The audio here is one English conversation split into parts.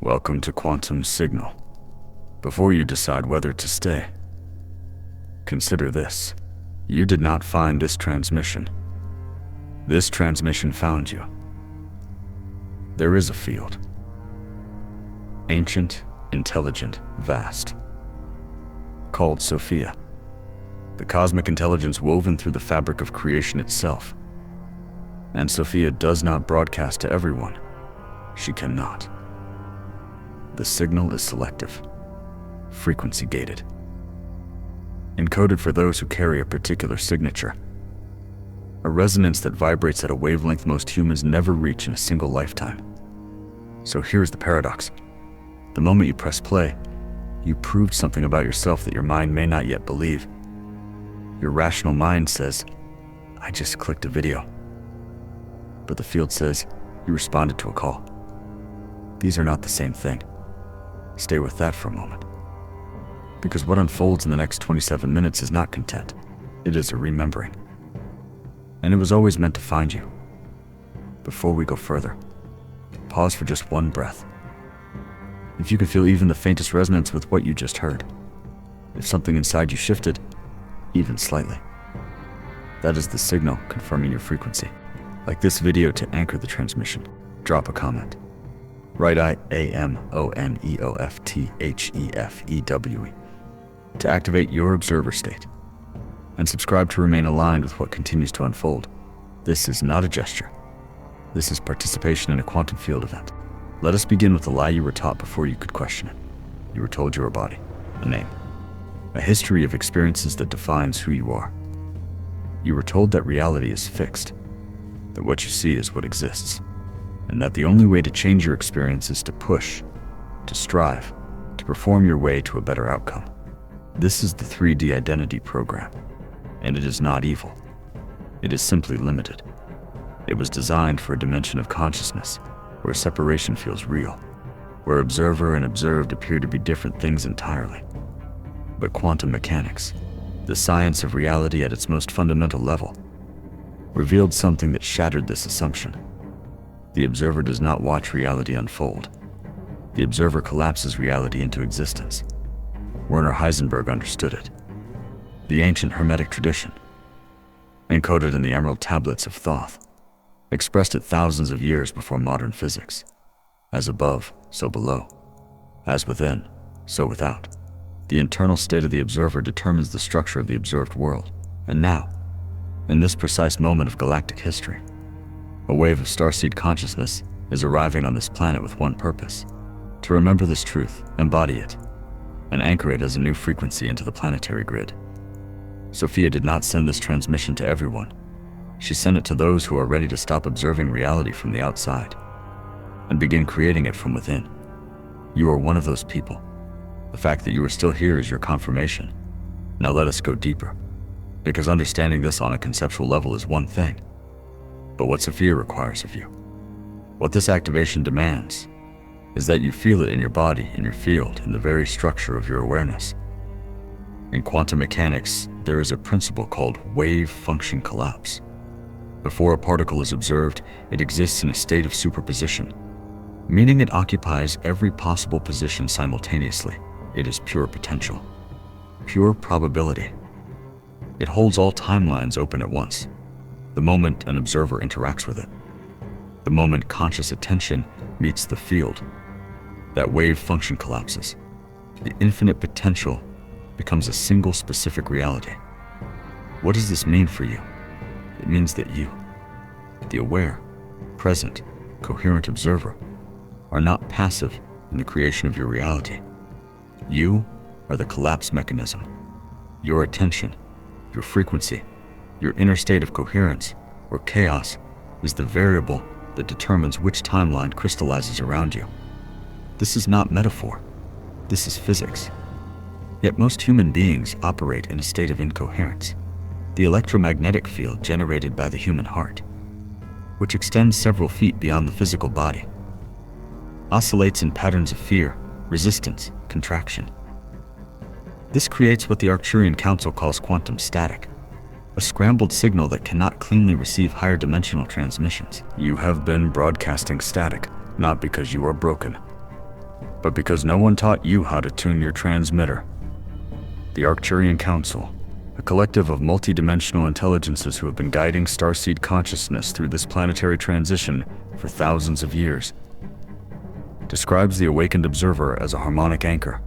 Welcome to Quantum Signal. Before you decide whether to stay, consider this. You did not find this transmission. This transmission found you. There is a field. Ancient, intelligent, vast. Called Sophia. The cosmic intelligence woven through the fabric of creation itself. And Sophia does not broadcast to everyone. She cannot. The signal is selective, frequency gated, encoded for those who carry a particular signature, a resonance that vibrates at a wavelength most humans never reach in a single lifetime. So here's the paradox. The moment you press play, you proved something about yourself that your mind may not yet believe. Your rational mind says, I just clicked a video. But the field says, you responded to a call. These are not the same thing. Stay with that for a moment. Because what unfolds in the next 27 minutes is not content. It is a remembering. And it was always meant to find you. Before we go further, pause for just one breath. If you can feel even the faintest resonance with what you just heard, if something inside you shifted, even slightly, that is the signal confirming your frequency. Like this video to anchor the transmission, drop a comment. Write IAMONEOFTHEFEWE to activate your observer state, and subscribe to remain aligned with what continues to unfold. This is not a gesture. This is participation in a quantum field event. Let us begin with the lie you were taught before you could question it. You were told you were a body, a name, a history of experiences that defines who you are. You were told that reality is fixed, that what you see is what exists, and that the only way to change your experience is to push, to strive, to perform your way to a better outcome. This is the 3D identity program, and it is not evil. It is simply limited. It was designed for a dimension of consciousness where separation feels real, where observer and observed appear to be different things entirely. But quantum mechanics, the science of reality at its most fundamental level, revealed something that shattered this assumption. The observer does not watch reality unfold. The observer collapses reality into existence. Werner Heisenberg understood it. The ancient Hermetic tradition, encoded in the Emerald Tablets of Thoth, expressed it thousands of years before modern physics. As above, so below. As within, so without. The internal state of the observer determines the structure of the observed world. And now, in this precise moment of galactic history, a wave of Starseed consciousness is arriving on this planet with one purpose: to remember this truth, embody it, and anchor it as a new frequency into the planetary grid. Sophia did not send this transmission to everyone. She sent it to those who are ready to stop observing reality from the outside and begin creating it from within. You are one of those people. The fact that you are still here is your confirmation. Now let us go deeper, because understanding this on a conceptual level is one thing. But what Sophia requires of you, what this activation demands, is that you feel it in your body, in your field, in the very structure of your awareness. In quantum mechanics, there is a principle called wave function collapse. Before a particle is observed, it exists in a state of superposition, meaning it occupies every possible position simultaneously. It is pure potential, pure probability. It holds all timelines open at once. The moment an observer interacts with it, the moment conscious attention meets the field, that wave function collapses. The infinite potential becomes a single specific reality. What does this mean for you? It means that you, the aware, present, coherent observer, are not passive in the creation of your reality. You are the collapse mechanism. Your attention, your frequency, your inner state of coherence or chaos is the variable that determines which timeline crystallizes around you. This is not metaphor. This is physics. Yet most human beings operate in a state of incoherence. The electromagnetic field generated by the human heart, which extends several feet beyond the physical body, oscillates in patterns of fear, resistance, contraction. This creates what the Arcturian Council calls quantum static, a scrambled signal that cannot cleanly receive higher dimensional transmissions. You have been broadcasting static, not because you are broken, but because no one taught you how to tune your transmitter. The Arcturian Council, a collective of multidimensional intelligences who have been guiding Starseed consciousness through this planetary transition for thousands of years, describes the awakened observer as a harmonic anchor,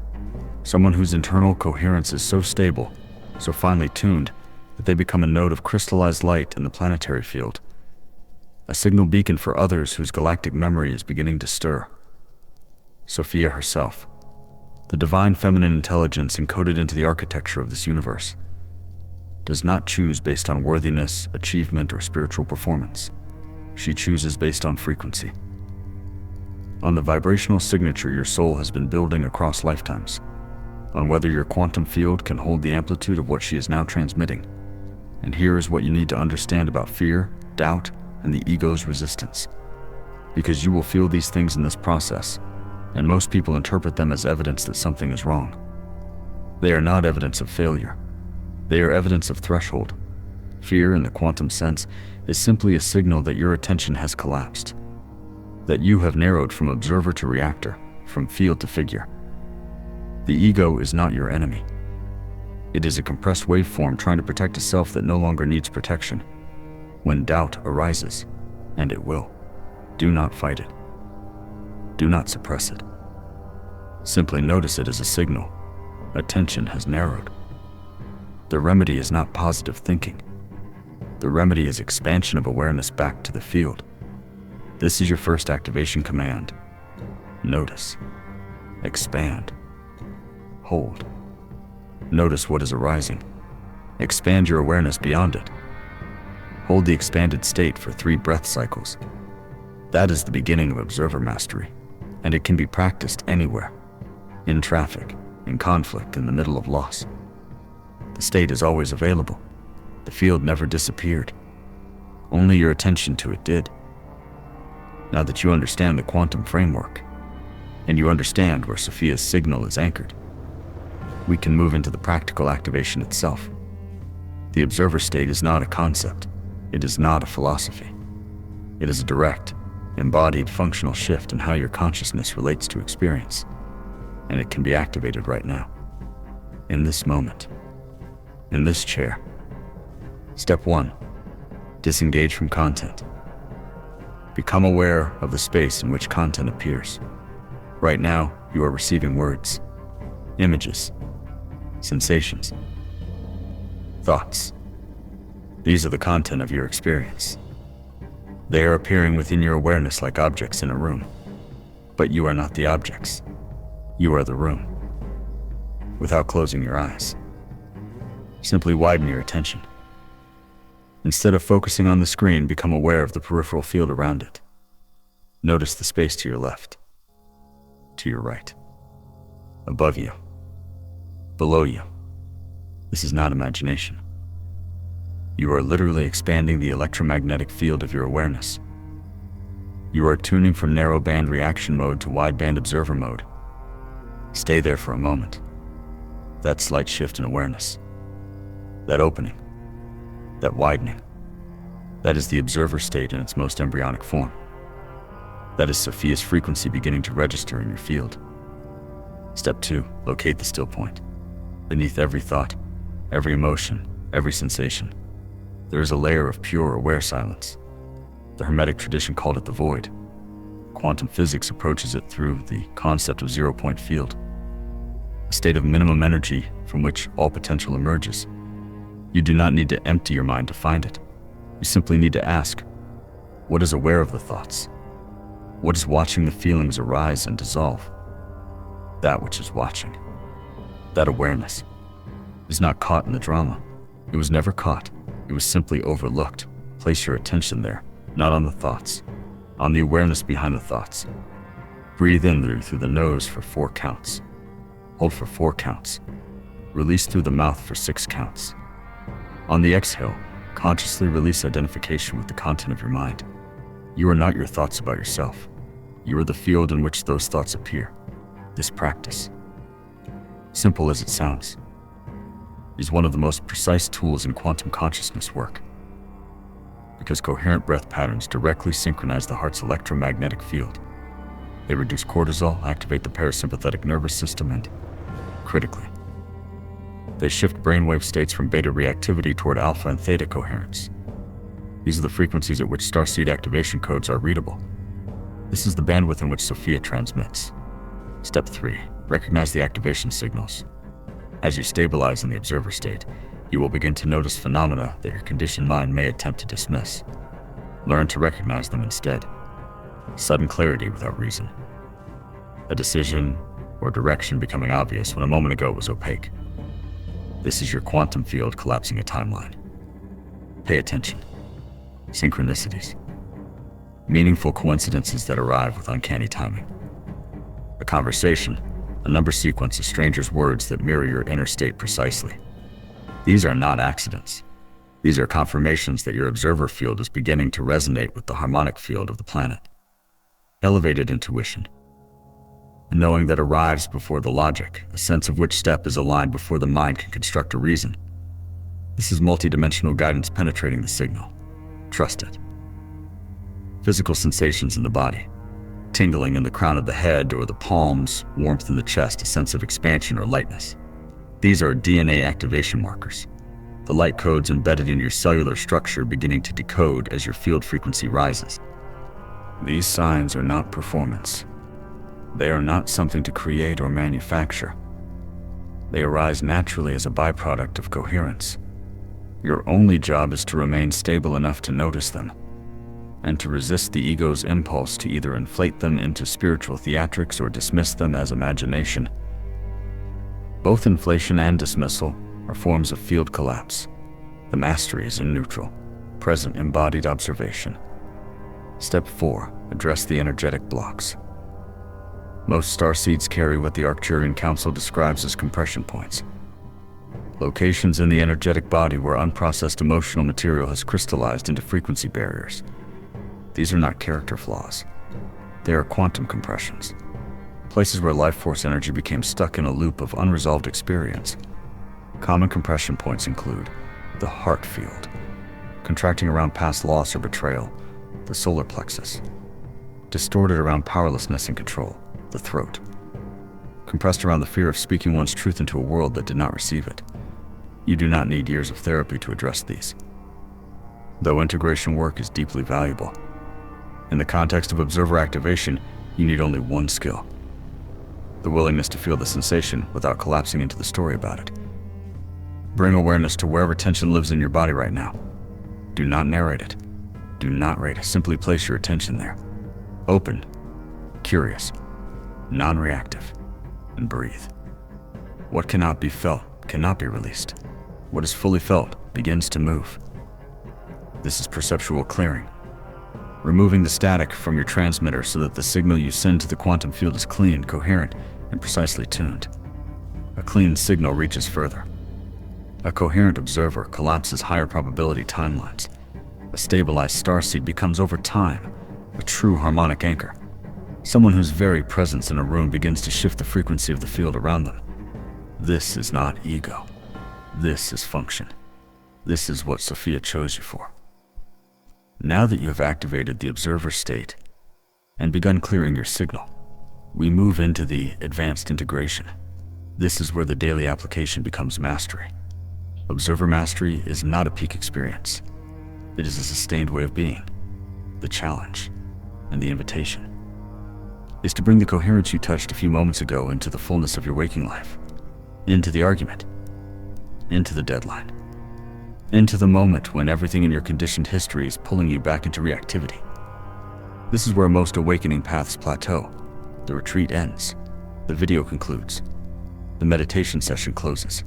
someone whose internal coherence is so stable, so finely tuned, that they become a node of crystallized light in the planetary field, a signal beacon for others whose galactic memory is beginning to stir. Sophia herself, the divine feminine intelligence encoded into the architecture of this universe, does not choose based on worthiness, achievement, or spiritual performance. She chooses based on frequency, on the vibrational signature your soul has been building across lifetimes, on whether your quantum field can hold the amplitude of what she is now transmitting. And here is what you need to understand about fear, doubt, and the ego's resistance. Because you will feel these things in this process, and most people interpret them as evidence that something is wrong. They are not evidence of failure. They are evidence of threshold. Fear, in the quantum sense, is simply a signal that your attention has collapsed, that you have narrowed from observer to reactor, from field to figure. The ego is not your enemy. It is a compressed waveform trying to protect a self that no longer needs protection. When doubt arises, and it will, do not fight it. Do not suppress it. Simply notice it as a signal. Attention has narrowed. The remedy is not positive thinking. The remedy is expansion of awareness back to the field. This is your first activation command. Notice. Expand. Hold. Notice what is arising. Expand your awareness beyond it. Hold the expanded state for 3 breath cycles. That is the beginning of observer mastery, and it can be practiced anywhere. In traffic, in conflict, in the middle of loss. The state is always available. The field never disappeared. Only your attention to it did. Now that you understand the quantum framework, and you understand where Sophia's signal is anchored, we can move into the practical activation itself. The observer state is not a concept. It is not a philosophy. It is a direct, embodied functional shift in how your consciousness relates to experience, and it can be activated right now, in this moment, in this chair. Step 1. Disengage from content. Become aware of the space in which content appears. Right now, you are receiving words, images, sensations, thoughts. These are the content of your experience. They are appearing within your awareness like objects in a room. But you are not the objects. You are the room. Without closing your eyes, simply widen your attention. Instead of focusing on the screen, become aware of the peripheral field around it. Notice the space to your left, to your right, above you, below you. This is not imagination. You are literally expanding the electromagnetic field of your awareness. You are tuning from narrow band reaction mode to wide band observer mode. Stay there for a moment. That slight shift in awareness, that opening, that widening, that is the observer state in its most embryonic form. That is Sophia's frequency beginning to register in your field. Step 2, locate the still point. Beneath every thought, every emotion, every sensation, there is a layer of pure, aware silence. The Hermetic tradition called it the void. Quantum physics approaches it through the concept of zero-point field, a state of minimum energy from which all potential emerges. You do not need to empty your mind to find it. You simply need to ask, what is aware of the thoughts? What is watching the feelings arise and dissolve? That which is watching, that awareness, is not caught in the drama. It was never caught. It was simply overlooked. Place your attention there, not on the thoughts, on the awareness behind the thoughts. Breathe in through the nose for 4 counts. Hold for 4 counts. Release through the mouth for 6 counts. On the exhale, consciously release identification with the content of your mind. You are not your thoughts about yourself. You are the field in which those thoughts appear. This practice, simple as it sounds, is one of the most precise tools in quantum consciousness work, because coherent breath patterns directly synchronize the heart's electromagnetic field. They reduce cortisol, activate the parasympathetic nervous system, and, critically, they shift brainwave states from beta reactivity toward alpha and theta coherence. These are the frequencies at which Starseed activation codes are readable. This is the bandwidth in which Sophia transmits. Step 3. Recognize the activation signals. As you stabilize in the observer state, you will begin to notice phenomena that your conditioned mind may attempt to dismiss. Learn to recognize them instead. Sudden clarity without reason. A decision or direction becoming obvious when a moment ago was opaque. This is your quantum field collapsing a timeline. Pay attention. Synchronicities. Meaningful coincidences that arrive with uncanny timing. A conversation, a number sequence of strangers' words that mirror your inner state precisely. These are not accidents. These are confirmations that your observer field is beginning to resonate with the harmonic field of the planet. Elevated intuition. Knowing that arrives before the logic, a sense of which step is aligned before the mind can construct a reason. This is multidimensional guidance penetrating the signal. Trust it. Physical sensations in the body. Tingling in the crown of the head or the palms, warmth in the chest, a sense of expansion or lightness. These are DNA activation markers. The light codes embedded in your cellular structure beginning to decode as your field frequency rises. These signs are not performance. They are not something to create or manufacture. They arise naturally as a byproduct of coherence. Your only job is to remain stable enough to notice them, and to resist the ego's impulse to either inflate them into spiritual theatrics or dismiss them as imagination. Both inflation and dismissal are forms of field collapse. The mastery is in neutral, present embodied observation. Step 4. Address the energetic blocks. Most starseeds carry what the Arcturian Council describes as compression points. Locations in the energetic body where unprocessed emotional material has crystallized into frequency barriers. These are not character flaws. They are quantum compressions. Places where life force energy became stuck in a loop of unresolved experience. Common compression points include the heart field, contracting around past loss or betrayal, the solar plexus, distorted around powerlessness and control, the throat, compressed around the fear of speaking one's truth into a world that did not receive it. You do not need years of therapy to address these. Though integration work is deeply valuable, in the context of observer activation, you need only one skill: the willingness to feel the sensation without collapsing into the story about it. Bring awareness to wherever tension lives in your body right now. Do not narrate it. Do not rate it. Simply place your attention there. Open, curious, non-reactive, and breathe. What cannot be felt cannot be released. What is fully felt begins to move. This is perceptual clearing, removing the static from your transmitter so that the signal you send to the quantum field is clean, coherent, and precisely tuned. A clean signal reaches further. A coherent observer collapses higher probability timelines. A stabilized starseed becomes over time a true harmonic anchor. Someone whose very presence in a room begins to shift the frequency of the field around them. This is not ego. This is function. This is what Sophia chose you for. Now that you have activated the observer state and begun clearing your signal, we move into the advanced integration. This is where the daily application becomes mastery. Observer mastery is not a peak experience. It is a sustained way of being. The challenge and the invitation is to bring the coherence you touched a few moments ago into the fullness of your waking life, into the argument, into the deadline, into the moment when everything in your conditioned history is pulling you back into reactivity. This is where most awakening paths plateau. The retreat ends. The video concludes. The meditation session closes.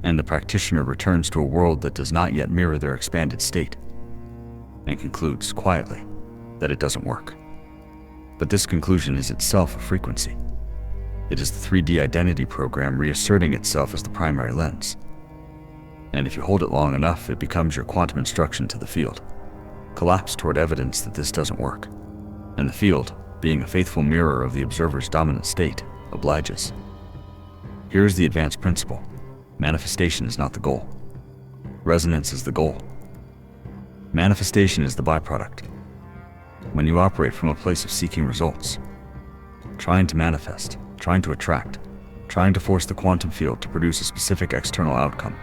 And the practitioner returns to a world that does not yet mirror their expanded state, and concludes quietly that it doesn't work. But this conclusion is itself a frequency. It is the 3D identity program reasserting itself as the primary lens. And if you hold it long enough, it becomes your quantum instruction to the field. Collapse toward evidence that this doesn't work. And the field, being a faithful mirror of the observer's dominant state, obliges. Here is the advanced principle. Manifestation is not the goal. Resonance is the goal. Manifestation is the byproduct. When you operate from a place of seeking results, trying to manifest, trying to attract, trying to force the quantum field to produce a specific external outcome.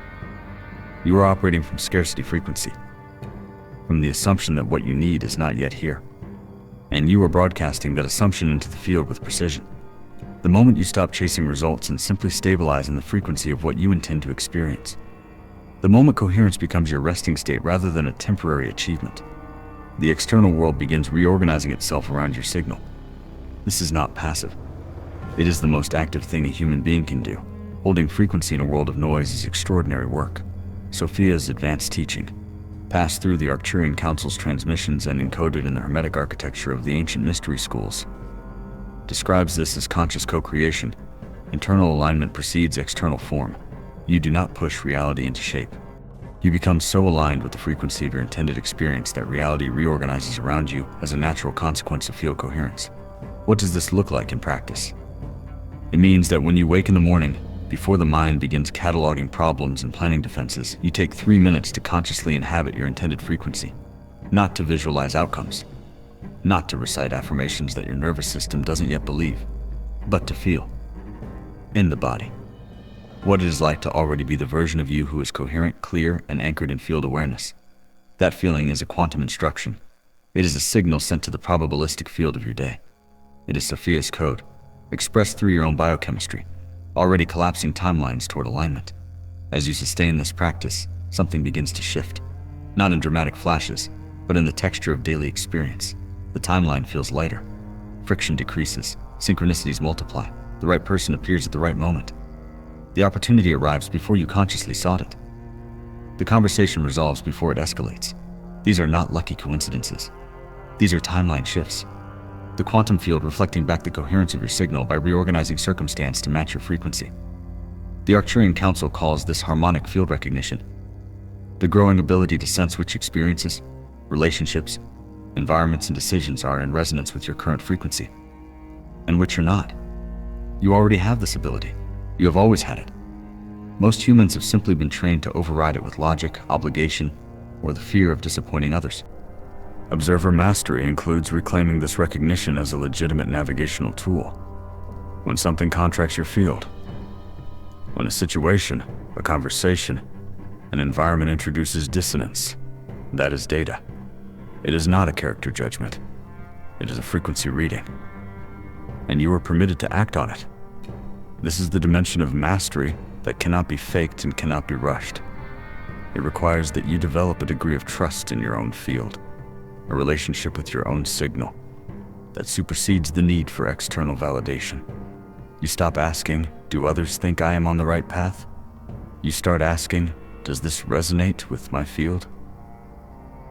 You are operating from scarcity frequency, from the assumption that what you need is not yet here. And you are broadcasting that assumption into the field with precision. The moment you stop chasing results and simply stabilize in the frequency of what you intend to experience, the moment coherence becomes your resting state rather than a temporary achievement, the external world begins reorganizing itself around your signal. This is not passive. It is the most active thing a human being can do. Holding frequency in a world of noise is extraordinary work. Sophia's advanced teaching, passed through the Arcturian Council's transmissions and encoded in the Hermetic architecture of the ancient mystery schools, describes this as conscious co-creation. Internal alignment precedes external form. You do not push reality into shape. You become so aligned with the frequency of your intended experience that reality reorganizes around you as a natural consequence of field coherence. What does this look like in practice? It means that when you wake in the morning, before the mind begins cataloging problems and planning defenses, you take 3 minutes to consciously inhabit your intended frequency, not to visualize outcomes, not to recite affirmations that your nervous system doesn't yet believe, but to feel, in the body, what it is like to already be the version of you who is coherent, clear, and anchored in field awareness. That feeling is a quantum instruction. It is a signal sent to the probabilistic field of your day. It is Sophia's code, expressed through your own biochemistry, already collapsing timelines toward alignment. As you sustain this practice, something begins to shift, not in dramatic flashes, but in the texture of daily experience. The timeline feels lighter. Friction decreases, synchronicities multiply, the right person appears at the right moment. The opportunity arrives before you consciously sought it. The conversation resolves before it escalates. These are not lucky coincidences. These are timeline shifts. The quantum field reflecting back the coherence of your signal by reorganizing circumstance to match your frequency. The Arcturian Council calls this harmonic field recognition, the growing ability to sense which experiences, relationships, environments, and decisions are in resonance with your current frequency, and which are not. You already have this ability. You have always had it. Most humans have simply been trained to override it with logic, obligation, or the fear of disappointing others. Observer mastery includes reclaiming this recognition as a legitimate navigational tool. When something contracts your field, when a situation, a conversation, an environment introduces dissonance, that is data. It is not a character judgment. It is a frequency reading. And you are permitted to act on it. This is the dimension of mastery that cannot be faked and cannot be rushed. It requires that you develop a degree of trust in your own field, a relationship with your own signal that supersedes the need for external validation. You stop asking, do others think I am on the right path? You start asking, does this resonate with my field?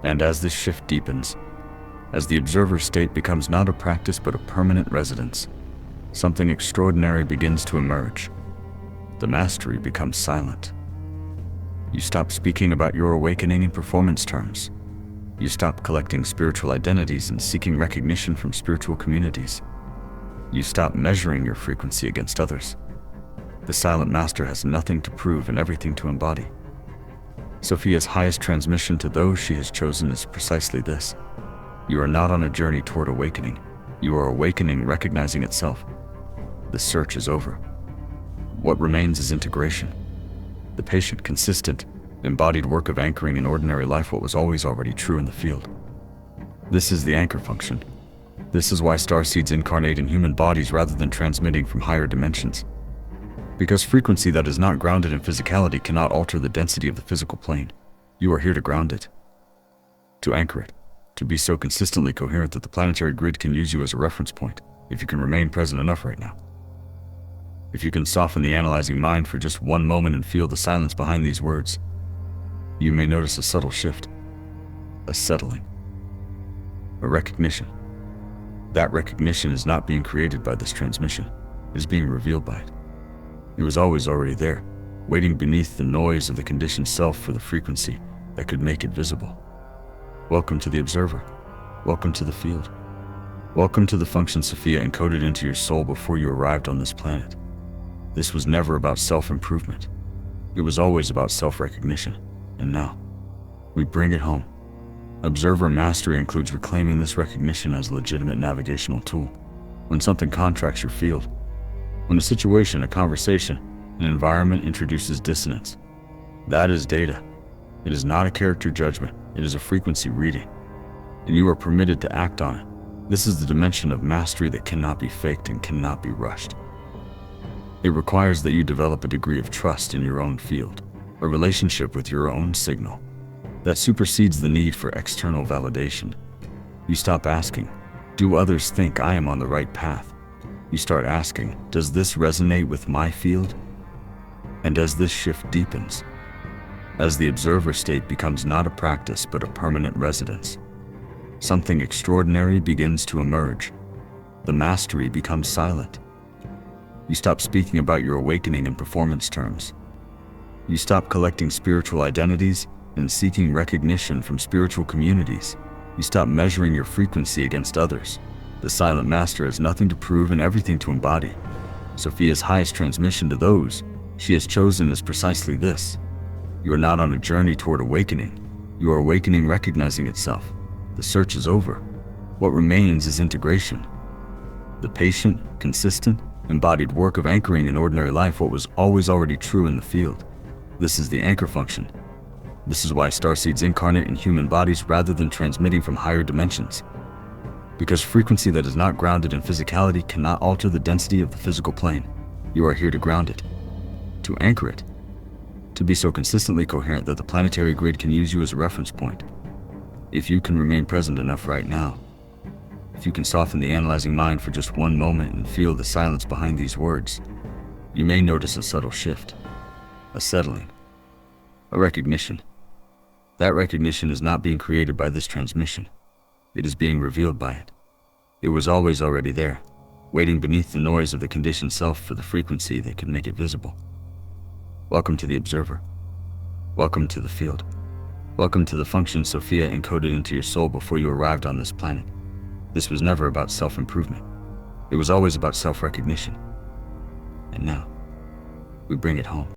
And as this shift deepens, as the observer state becomes not a practice but a permanent residence, something extraordinary begins to emerge. The mastery becomes silent. You stop speaking about your awakening in performance terms. You stop collecting spiritual identities and seeking recognition from spiritual communities. You stop measuring your frequency against others. The silent master has nothing to prove and everything to embody. Sophia's highest transmission to those she has chosen is precisely this. You are not on a journey toward awakening. You are awakening, recognizing itself. The search is over. What remains is integration. The patient, consistent, embodied work of anchoring in ordinary life what was always already true in the field. This is the anchor function. This is why starseeds incarnate in human bodies rather than transmitting from higher dimensions. Because frequency that is not grounded in physicality cannot alter the density of the physical plane. You are here to ground it, to anchor it, to be so consistently coherent that the planetary grid can use you as a reference point, if you can remain present enough right now. If you can soften the analyzing mind for just one moment and feel the silence behind these words, you may notice a subtle shift, a settling, a recognition. That recognition is not being created by this transmission, it is being revealed by it. It was always already there, waiting beneath the noise of the conditioned self for the frequency that could make it visible. Welcome to the observer. Welcome to the field. Welcome to the function Sophia encoded into your soul before you arrived on this planet. This was never about self-improvement. It was always about self-recognition. And now, we bring it home. Observer mastery includes reclaiming this recognition as a legitimate navigational tool. when something contracts your field, when a situation, a conversation, an environment introduces dissonance. That is data. It is not a character judgment, it is a frequency reading, and you are permitted to act on it. This is the dimension of mastery that cannot be faked and cannot be rushed. It requires that you develop a degree of trust in your own field, a relationship with your own signal that supersedes the need for external validation. You stop asking, do others think I am on the right path? You start asking, does this resonate with my field? And as this shift deepens, as the observer state becomes not a practice but a permanent residence, something extraordinary begins to emerge. The mastery becomes silent. You stop speaking about your awakening in performance terms. You stop collecting spiritual identities and seeking recognition from spiritual communities. You stop measuring your frequency against others. The silent master has nothing to prove and everything to embody. Sophia's highest transmission to those she has chosen is precisely this. You are not on a journey toward awakening. You are awakening recognizing itself. The search is over. What remains is integration. The patient, consistent, embodied work of anchoring in ordinary life what was always already true in the field. This is the anchor function. This is why starseeds incarnate in human bodies rather than transmitting from higher dimensions. Because frequency that is not grounded in physicality cannot alter the density of the physical plane. You are here to ground it, to anchor it, to be so consistently coherent that the planetary grid can use you as a reference point. If you can remain present enough right now, if you can soften the analyzing mind for just one moment and feel the silence behind these words, you may notice a subtle shift, a settling, a recognition. That recognition is not being created by this transmission. It is being revealed by it. It was always already there, waiting beneath the noise of the conditioned self for the frequency that can make it visible. Welcome to the observer. Welcome to the field. Welcome to the function Sophia encoded into your soul before you arrived on this planet. This was never about self-improvement. It was always about self-recognition. And now, we bring it home.